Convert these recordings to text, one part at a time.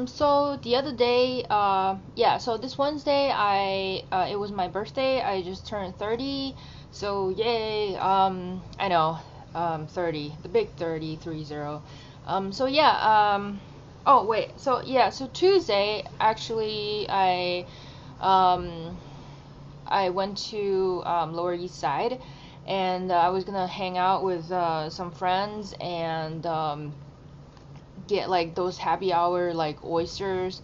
So the other day, yeah, so this Wednesday, it was my birthday. I just turned 30, so yay. I know, 30, the big 30, 30. So yeah, oh wait, so yeah, so Tuesday, actually, um, I went to Lower East Side, and I was gonna hang out with some friends and get like those happy hour like oysters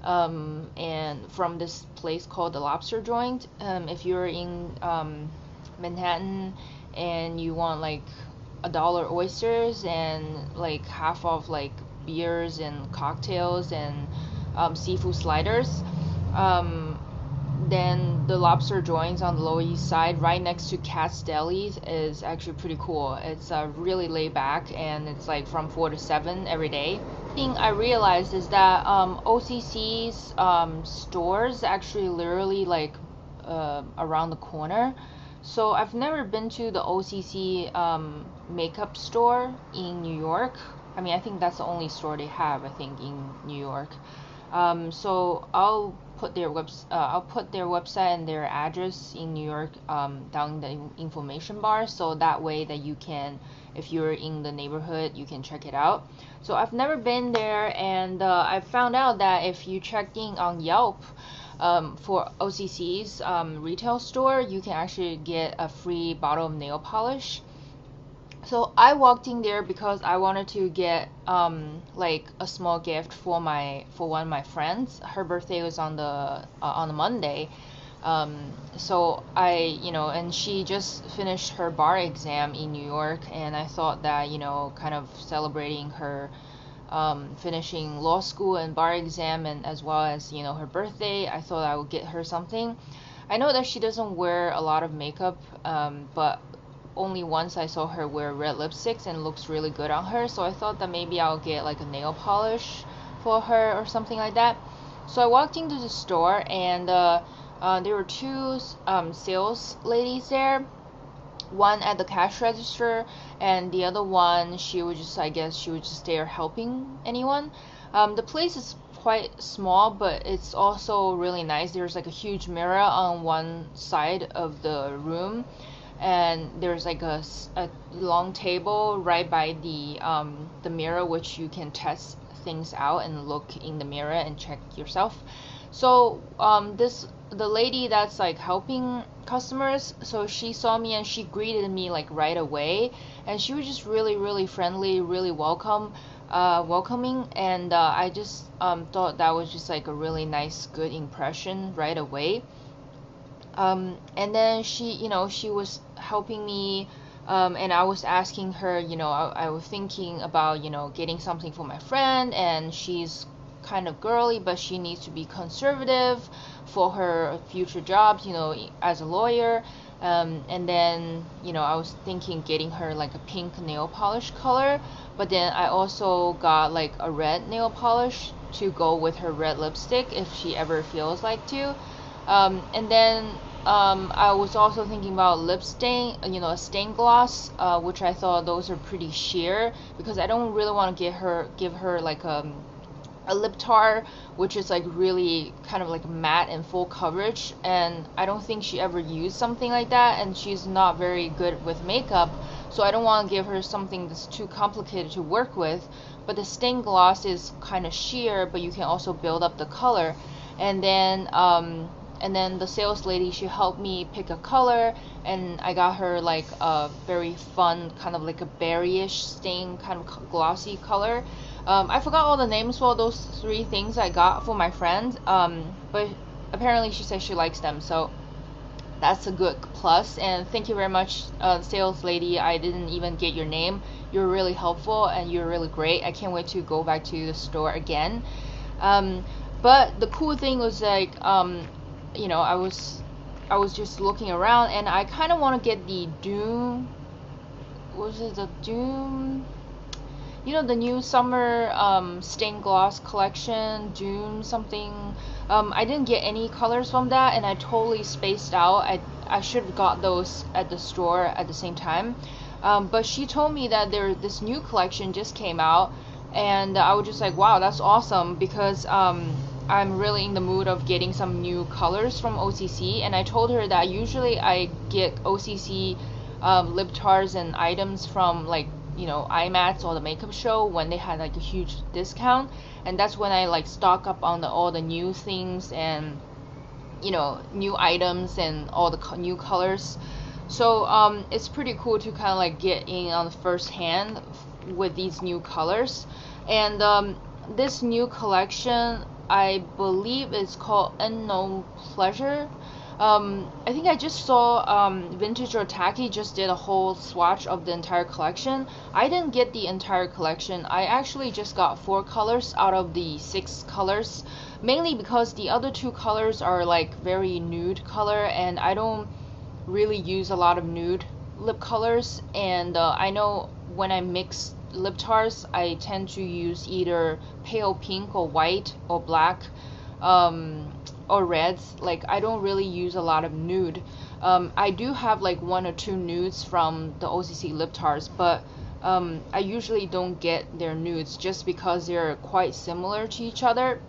and from this place called the Lobster Joint. If you're in Manhattan and you want like $1 oysters and like half of like beers and cocktails and seafood sliders, um, then the Lobster Joints on the Lower East Side, right next to Cat's Deli, is actually pretty cool. It's really laid back, and it's like from 4 to 7 every day. Thing I realized is that OCC's stores actually literally like around the corner. So I've never been to the OCC makeup store in New York. I mean, I think that's the only store they have, I think, in New York. So I'll put their website and their address in New York down in the information bar, so that way that you can, if you're in the neighborhood, you can check it out. So I've never been there, and I found out that if you check in on Yelp for OCC's retail store, you can actually get a free bottle of nail polish. So I walked in there because I wanted to get like a small gift for one of my friends. Her birthday was on the Monday. So and she just finished her bar exam in New York, and I thought that, kind of celebrating her finishing law school and bar exam, and as well as, her birthday, I thought I would get her something. I know that she doesn't wear a lot of makeup, but only once I saw her wear red lipsticks and it looks really good on her, so I thought that maybe I'll get like a nail polish for her or something like that. So I walked into the store, and there were two sales ladies there. One at the cash register, and the other one, I guess she was just there helping anyone. The place is quite small, but it's also really nice. There's like a huge mirror on one side of the room, and there's like a long table right by the mirror, which you can test things out and look in the mirror and check yourself. So the lady that's like helping customers, so she saw me and she greeted me like right away, and she was just really really friendly, really welcoming, and I just thought that was just like a really nice good impression right away. And then she was helping me, and I was asking her, I was thinking about, getting something for my friend, and she's kind of girly, but she needs to be conservative for her future jobs, as a lawyer. And then, I was thinking getting her like a pink nail polish color, but then I also got like a red nail polish to go with her red lipstick if she ever feels like to. And then I was also thinking about lip stain, a stain gloss, which I thought those are pretty sheer, because I don't really want to give her like a lip tar, which is like really kind of like matte and full coverage, and I don't think she ever used something like that, and she's not very good with makeup, so I don't want to give her something that's too complicated to work with. But the stain gloss is kind of sheer, but you can also build up the color. And then the sales lady, she helped me pick a color, and I got her like a very fun kind of like a berryish stain kind of glossy color. I forgot all the names for those three things I got for my friend, but apparently she says she likes them, so that's a good plus. And thank you very much, sales lady. I didn't even get your name. You're really helpful and you're really great. I can't wait to go back to the store again. But the cool thing was like, I was just looking around, and I kind of want to get the Doom. Was it the Doom? The new summer stained gloss collection, Doom something. I didn't get any colors from that, and I totally spaced out. I should have got those at the store at the same time. But she told me that this new collection just came out, and I was just like, wow, that's awesome, because I'm really in the mood of getting some new colors from OCC. And I told her that usually I get OCC lip tars and items from, like, you know, IMATS or the makeup show when they had like a huge discount, and that's when I like stock up on all the new things and, you know, new items and all the new colors. So it's pretty cool to kind of like get in on the first hand with these new colors. And this new collection, I believe it's called Unknown Pleasure. I think I just saw Vintage or Tacky just did a whole swatch of the entire collection. I didn't get the entire collection. I actually just got 4 colors out of the 6 colors, mainly because the other 2 colors are like very nude color, and I don't really use a lot of nude lip colors. And I know when I mix lip tars, I tend to use either pale pink or white or black, or reds. Like, I don't really use a lot of nude. I do have like 1 or 2 nudes from the OCC lip tars, but I usually don't get their nudes just because they're quite similar to each other.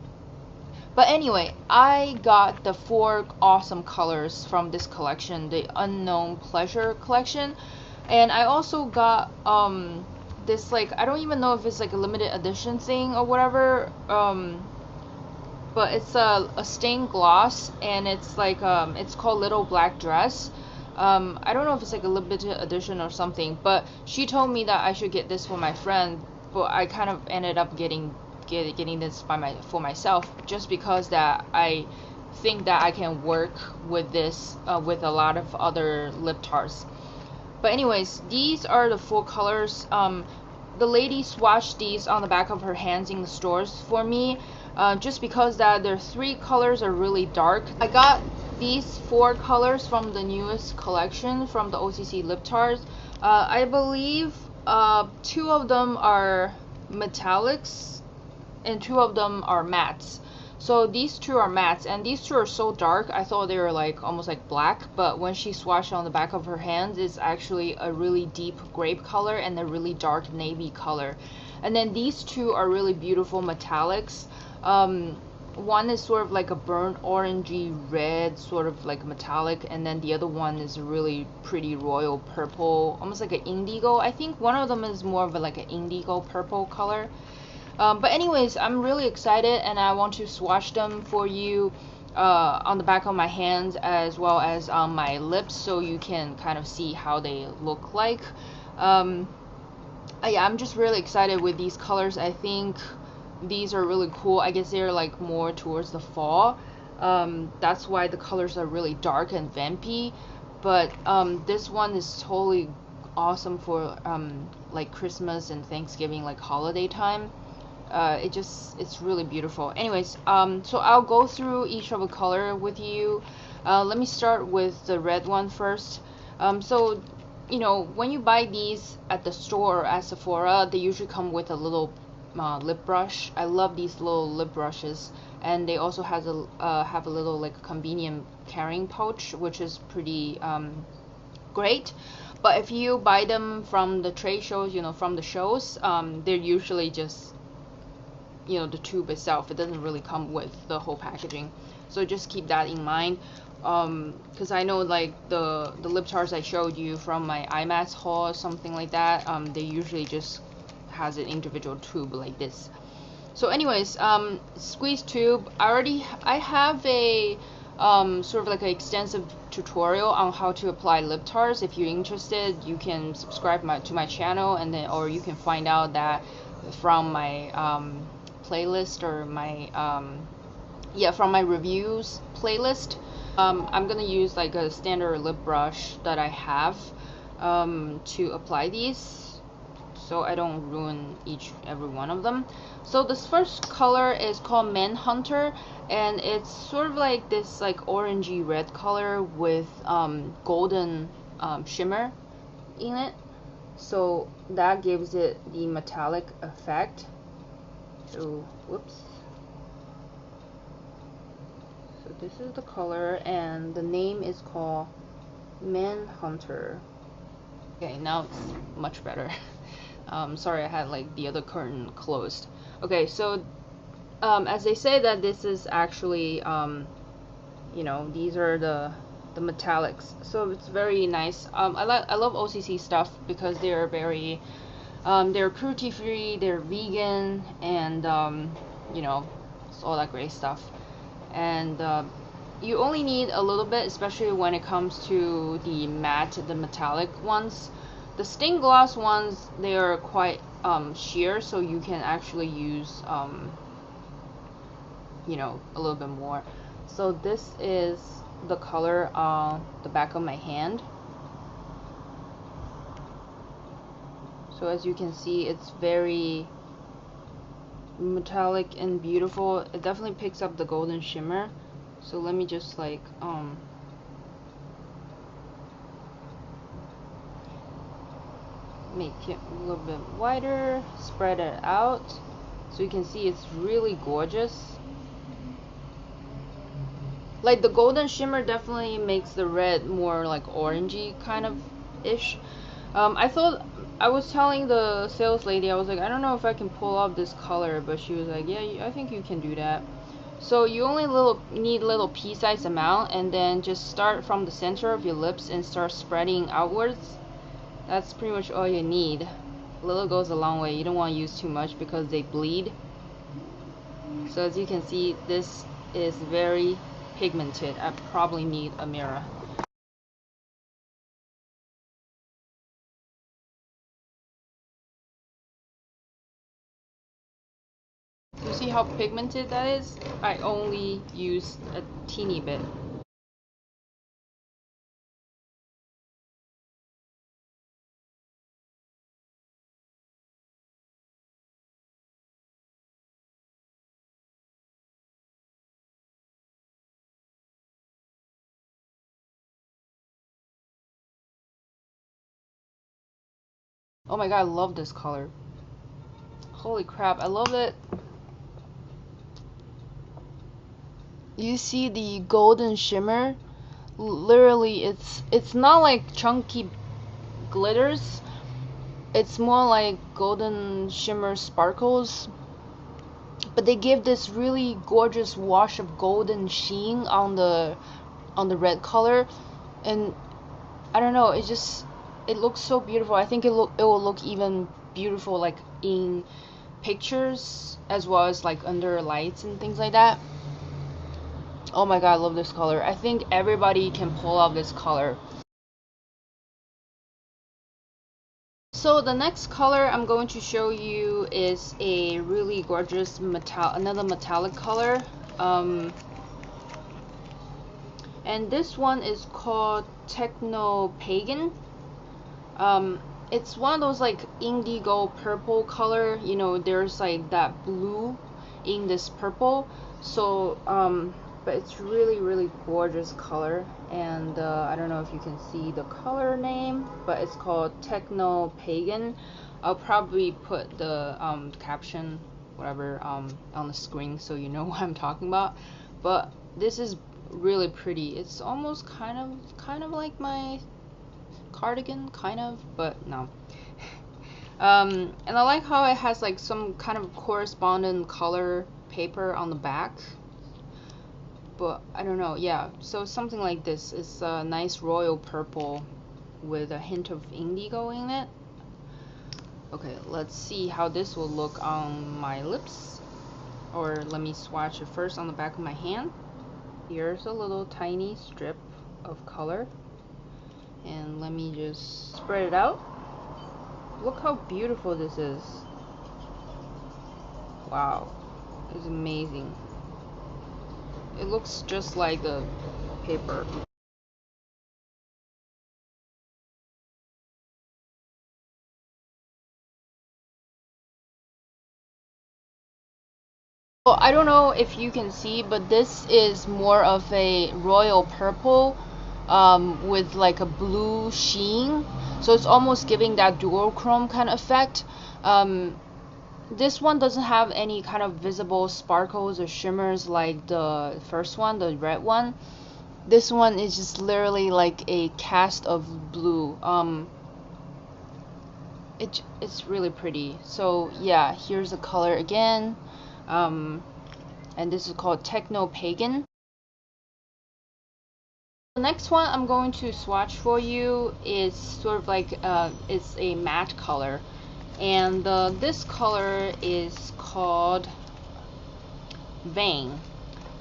But anyway, I got the 4 awesome colors from this collection, the Unknown Pleasure collection. And I also got this, like, I don't even know if it's like a limited edition thing or whatever, but it's a stained gloss, and it's like it's called Little Black Dress. I don't know if it's like a limited edition or something, but she told me that I should get this for my friend, but I kind of ended up getting this for myself, just because that I think that I can work with this with a lot of other lip tars. But anyways, these are the 4 colors. The lady swatched these on the back of her hands in the stores for me, just because that their 3 colors are really dark. I got these 4 colors from the newest collection from the OCC lip tars. I believe 2 of them are metallics and 2 of them are mattes. So these 2 are mattes, and these 2 are so dark, I thought they were like almost like black, but when she swatched on the back of her hands, it's actually a really deep grape color and a really dark navy color. And then these 2 are really beautiful metallics. One is sort of like a burnt orangey red, sort of like metallic, and then the other one is a really pretty royal purple, almost like an indigo. I think one of them is more of like an indigo purple color. But anyways, I'm really excited, and I want to swatch them for you on the back of my hands as well as on my lips, so you can kind of see how they look like. Yeah, I'm just really excited with these colors. I think these are really cool. I guess they're like more towards the fall. That's why the colors are really dark and vampy. But this one is totally awesome for like Christmas and Thanksgiving, like holiday time. It's really beautiful. Anyways, so I'll go through each of the color with you. Let me start with the red one first. So, you know, when you buy these at the store at Sephora, they usually come with a little lip brush. I love these little lip brushes, and they also have a little like convenient carrying pouch, which is pretty great. But if you buy them from the trade shows, you know, from the shows, they're usually just, you know, the tube itself. It doesn't really come with the whole packaging, so just keep that in mind. Because I know like the lip tars I showed you from my IMATS haul or something like that, they usually just has an individual tube like this. So anyways, squeeze tube, I have a sort of like an extensive tutorial on how to apply lip tars. If you're interested, you can subscribe to my channel, and then, or you can find out that from my playlist, or my from my reviews playlist. I'm gonna use like a standard lip brush that I have to apply these, so I don't ruin every one of them. So this first color is called Manhunter, and it's sort of like this like orangey red color with golden shimmer in it, so that gives it the metallic effect. So whoops. So this is the color, and the name is called Manhunter. Okay, now it's much better. Sorry, I had like the other curtain closed. Okay, so as they say that this is actually, you know, these are the metallics, so it's very nice. I love OCC stuff because they're very they're cruelty free, they're vegan, and you know, it's all that great stuff. And you only need a little bit, especially when it comes to the matte, the metallic ones. The stained glass ones, they are quite sheer, so you can actually use you know, a little bit more. So this is the color on the back of my hand. So as you can see, it's very metallic and beautiful. It definitely picks up the golden shimmer. So let me just like make it a little bit wider, spread it out, so you can see it's really gorgeous. Like the golden shimmer definitely makes the red more like orangey kind of ish. I was telling the sales lady, I was like, I don't know if I can pull off this color, but she was like, yeah, I think you can do that. So you only need little pea-sized amount, and then just start from the center of your lips and start spreading outwards. That's pretty much all you need. A little goes a long way. You don't want to use too much because they bleed. So as you can see, this is very pigmented. I probably need a mirror. You see how pigmented that is? I only used a teeny bit. Oh my god, I love this color. Holy crap, I love it. You see the golden shimmer? Literally, it's not like chunky glitters. It's more like golden shimmer sparkles. But they give this really gorgeous wash of golden sheen on the red color, and I don't know, it looks so beautiful. I think it will look even beautiful like in pictures as well as like under lights and things like that. Oh my god, I love this color. I think everybody can pull off this color. So the next color I'm going to show you is a really gorgeous another metallic color. And this one is called Technopagan. It's one of those like indigo purple color. You know, there's like that blue in this purple. So but it's really gorgeous color, and I don't know if you can see the color name, but it's called Technopagan. I'll probably put the caption, whatever, on the screen so you know what I'm talking about. But this is really pretty. It's almost kind of like my cardigan, kind of, but no. And I like how it has like some kind of corresponding color paper on the back. But I don't know, yeah, so something like this. It's a nice royal purple with a hint of indigo in it. Okay, let's see how this will look on my lips. Or let me swatch it first on the back of my hand. Here's a little tiny strip of color, and let me just spread it out. Look how beautiful this is. Wow, it's amazing. It looks just like the paper. Well, I don't know if you can see, but this is more of a royal purple with like a blue sheen. So it's almost giving that duochrome kind of effect. This one doesn't have any kind of visible sparkles or shimmers like the first one, the red one. This one is just literally like a cast of blue. it's really pretty. So yeah, here's the color again, and this is called Technopagan. The next one I'm going to swatch for you is sort of like it's a matte color, and this color is called Vein,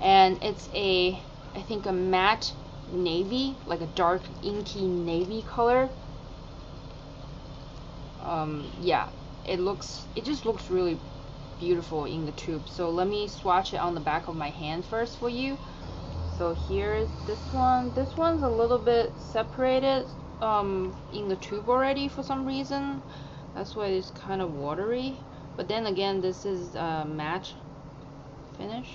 and it's I think a matte navy, like a dark inky navy color. Yeah, it just looks really beautiful in the tube. So let me swatch it on the back of my hand first for you. So here's this one. This one's a little bit separated in the tube already for some reason. That's why it's kind of watery. But then again, this is matte finish.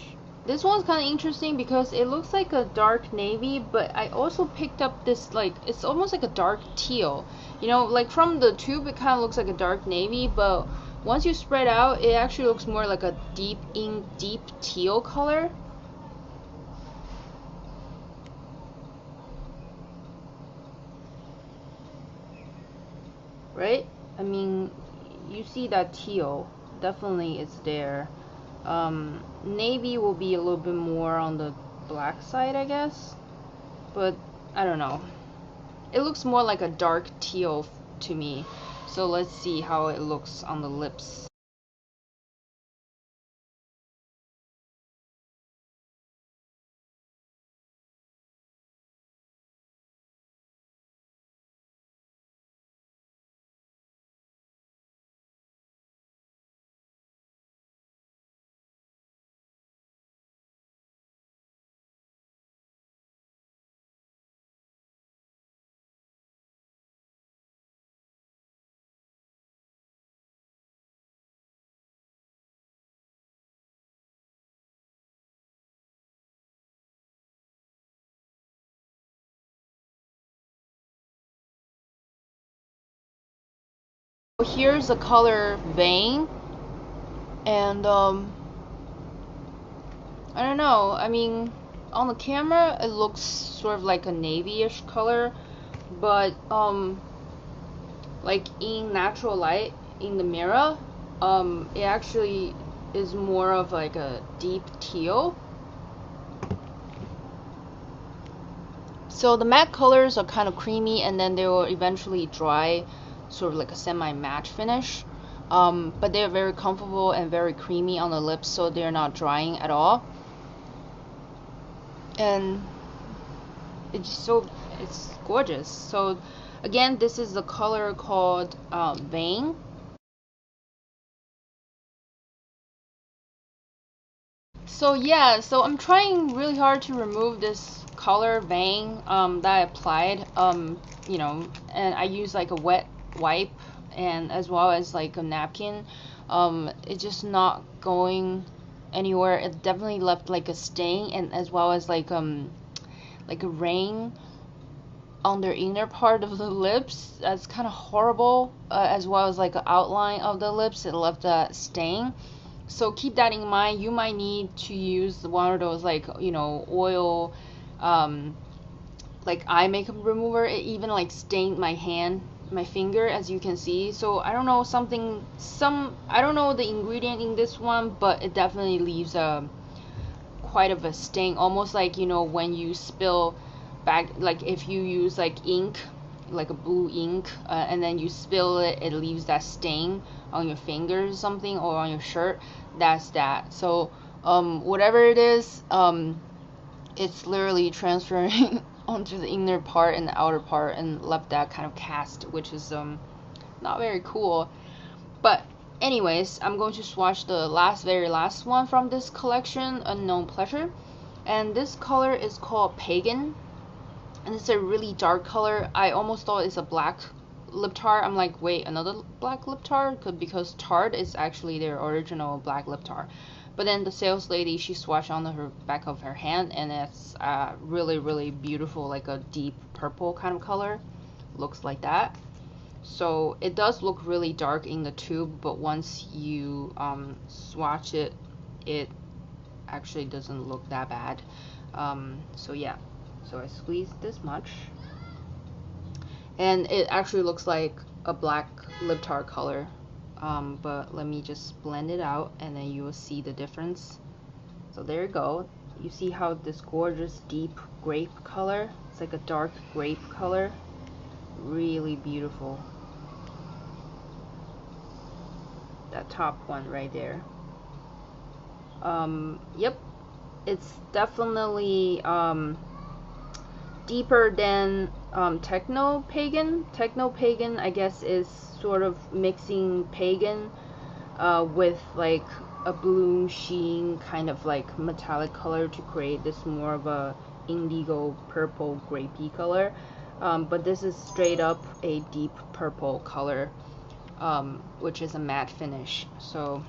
This one's kind of interesting because it looks like a dark navy, but I also picked up this, like, it's almost like a dark teal. You know, like from the tube it kind of looks like a dark navy, but once you spread out it actually looks more like a deep teal color. Right? I mean, you see that teal definitely is there. Navy will be a little bit more on the black side, I guess, but I don't know. It looks more like a dark teal to me. So let's see how it looks on the lips. Here's the color Vein, and I don't know, I mean, on the camera it looks sort of like a navy-ish color, but like in natural light in the mirror, it actually is more of like a deep teal. So the matte colors are kind of creamy, and then they will eventually dry, sort of like a semi-matte finish. But they're very comfortable and very creamy on the lips, so they're not drying at all. And it's gorgeous. So again, this is the color called Vein. So yeah, so I'm trying really hard to remove this color Vein that I applied, you know, and I use like a wet wipe and as well as like a napkin. It's just not going anywhere. It definitely left like a stain, and as well as like a rain on their inner part of the lips. That's kind of horrible, as well as like an outline of the lips. It left a stain. So keep that in mind. You might need to use one of those, like, you know, oil like eye makeup remover. It even like stained my hand, my finger, as you can see. So I don't know, I don't know the ingredient in this one, but it definitely leaves quite of a stain, almost like, you know, when you spill back, like if you use like ink, like a blue ink, and then you spill it, it leaves that stain on your fingers or something, or on your shirt. That's that. So whatever it is, it's literally transferring onto the inner part and the outer part, and left that kind of cast, which is not very cool. But anyways, I'm going to swatch the very last one from this collection, Unknown Pleasure, and this color is called Pagan, and it's a really dark color. I almost thought it's a black lip tart. I'm like, wait, another black lip tart? Because Tarte is actually their original black lip tart. But then the sales lady, she swatched on the back of her hand, and it's really, really beautiful, like a deep purple kind of color. Looks like that. So it does look really dark in the tube, but once you swatch it, it actually doesn't look that bad. So yeah, so I squeezed this much, and it actually looks like a black lip tar color, but let me just blend it out and then you will see the difference. So there you go. You see how this gorgeous deep grape color, it's like a dark grape color, really beautiful. That top one right there. Yep, it's definitely deeper than Technopagan. Technopagan, I guess, is sort of mixing pagan with like a blue sheen kind of like metallic color to create this more of a indigo purple grapey color, but this is straight up a deep purple color, which is a matte finish. So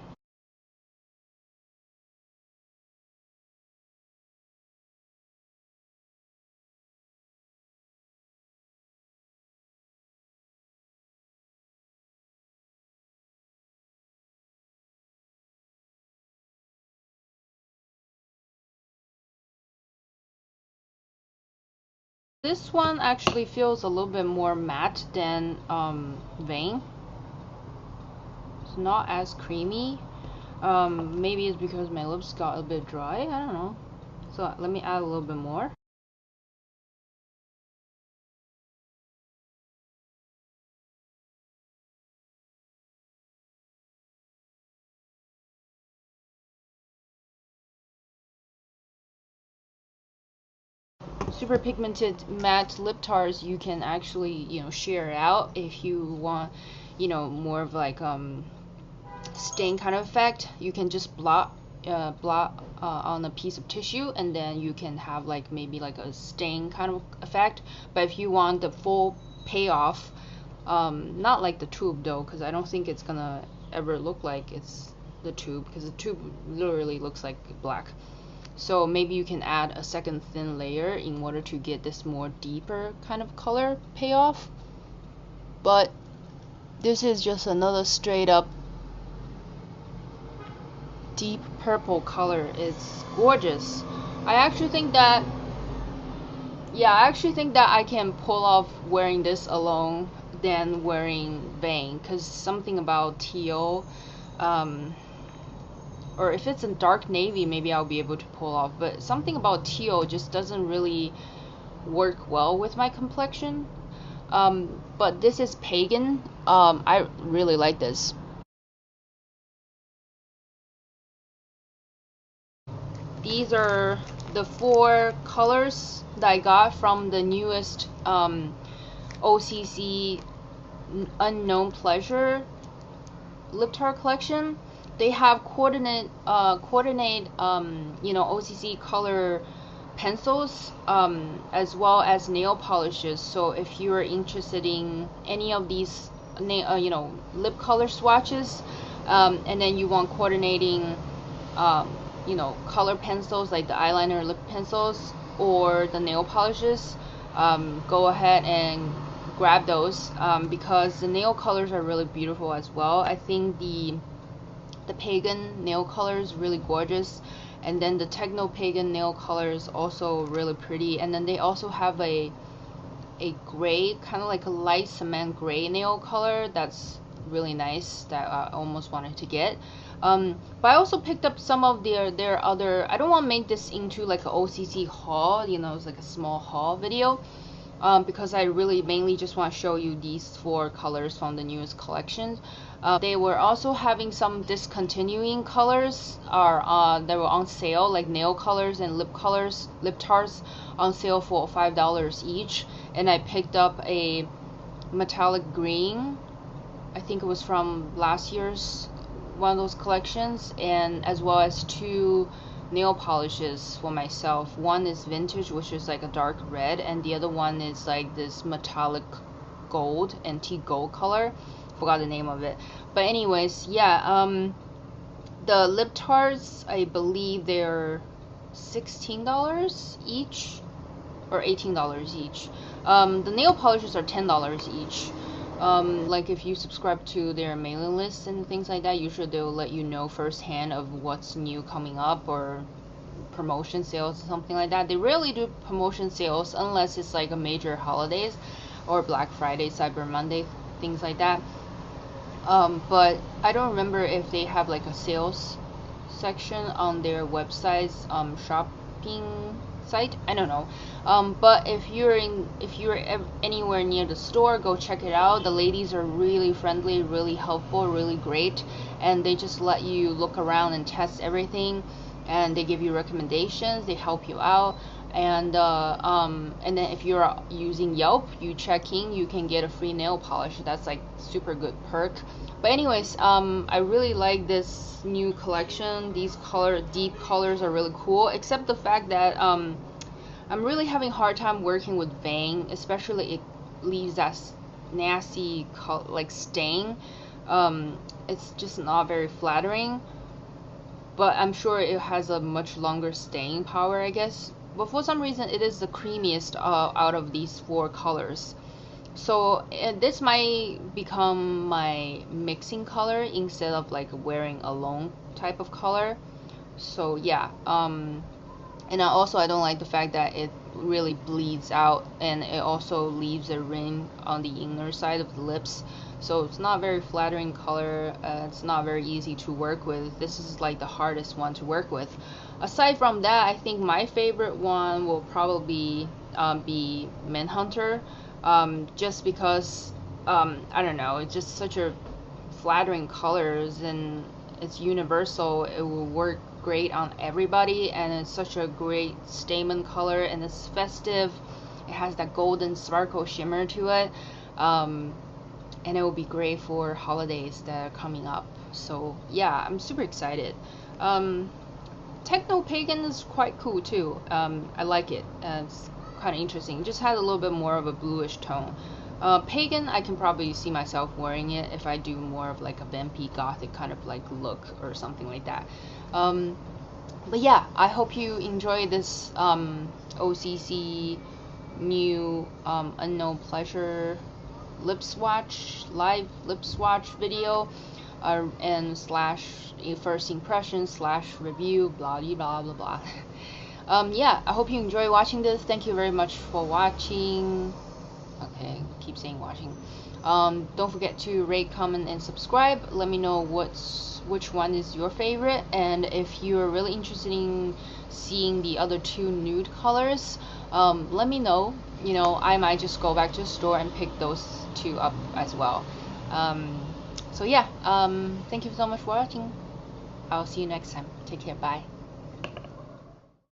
this one actually feels a little bit more matte than Vein. It's not as creamy. Maybe it's because my lips got a bit dry, I don't know. So let me add a little bit more. Super pigmented matte lip tars, you can actually, you know, share it out if you want, you know, more of like stain kind of effect. You can just blot on a piece of tissue, and then you can have like maybe like a stain kind of effect. But if you want the full payoff, not like the tube though, because I don't think it's gonna ever look like it's the tube, because the tube literally looks like black. So maybe you can add a second thin layer in order to get this more deeper kind of color payoff. But this is just another straight up deep purple color. It's gorgeous. I actually think that, yeah, I actually think that I can pull off wearing this alone than wearing Vein, because something about teal, or if it's in dark navy, maybe I'll be able to pull off, but something about teal just doesn't really work well with my complexion. But this is Pagan. I really like this. These are the 4 colors that I got from the newest OCC Unknown Pleasure lip tar collection. They have coordinate you know, OCC color pencils, as well as nail polishes. So if you are interested in any of these you know, lip color swatches, and then you want coordinating you know, color pencils like the eyeliner lip pencils or the nail polishes, go ahead and grab those, because the nail colors are really beautiful as well. I think the Pagan nail color is really gorgeous, and then the Technopagan nail color is also really pretty. And then they also have a gray, kind of like a light cement gray nail color that's really nice, that I almost wanted to get. But I also picked up some of their other, I don't want to make this into like an OCC haul, you know, it's like a small haul video, because I really mainly just want to show you these 4 colors from the newest collection. They were also having some discontinuing colors they were on sale, like nail colors and lip colors, lip tars on sale for $5 each. And I picked up a metallic green, I think it was from last year's one of those collections, and as well as 2 nail polishes for myself. One is vintage, which is like a dark red, and the other one is like this metallic gold, antique gold color. Forgot the name of it. But anyways, yeah, the lip tars, I believe they're $16 each or $18 each. The nail polishes are $10 each. Like if you subscribe to their mailing list and things like that, usually they'll let you know firsthand of what's new coming up, or promotion sales or something like that. They rarely do promotion sales unless it's like a major holidays or Black Friday, Cyber Monday things like that. But I don't remember if they have like a sales section on their website's shopping site. I don't know. But if you're anywhere near the store, go check it out. The ladies are really friendly, really helpful, really great, and they just let you look around and test everything, and they give you recommendations. They help you out. And then if you're using Yelp, you check in, you can get a free nail polish. That's like super good perk. But anyways, I really like this new collection. These deep colors are really cool, except the fact that I'm really having a hard time working with vein, especially it leaves that nasty like stain. It's just not very flattering, but I'm sure it has a much longer staying power, I guess. But for some reason it is the creamiest out of these 4 colors. So this might become my mixing color instead of like wearing alone type of color. So yeah, and I don't like the fact that it really bleeds out, and it also leaves a ring on the inner side of the lips. So it's not very flattering color. It's not very easy to work with. This is like the hardest one to work with. Aside from that, I think my favorite one will probably be Manhunter, just because I don't know, it's just such a flattering colors, and it's universal. It will work great on everybody, and it's such a great statement color, and it's festive. It has that golden sparkle shimmer to it, and it will be great for holidays that are coming up. So yeah, I'm super excited. Technopagan is quite cool too. I like it. It's kind of interesting. It just has a little bit more of a bluish tone. Pagan, I can probably see myself wearing it if I do more of like a vampy gothic kind of like look or something like that. But yeah, I hope you enjoy this OCC new Unknown Pleasure live lip swatch video, and / first impression / review, blah blah blah blah. Yeah, I hope you enjoy watching this. Thank you very much for watching. Okay, keep saying watching. Don't forget to rate, comment, and subscribe. Let me know which one is your favorite, and if you're really interested in seeing the other 2 nude colors, let me know. You know, I might just go back to the store and pick those 2 up as well. So yeah, thank you so much for watching. I'll see you next time. Take care. Bye.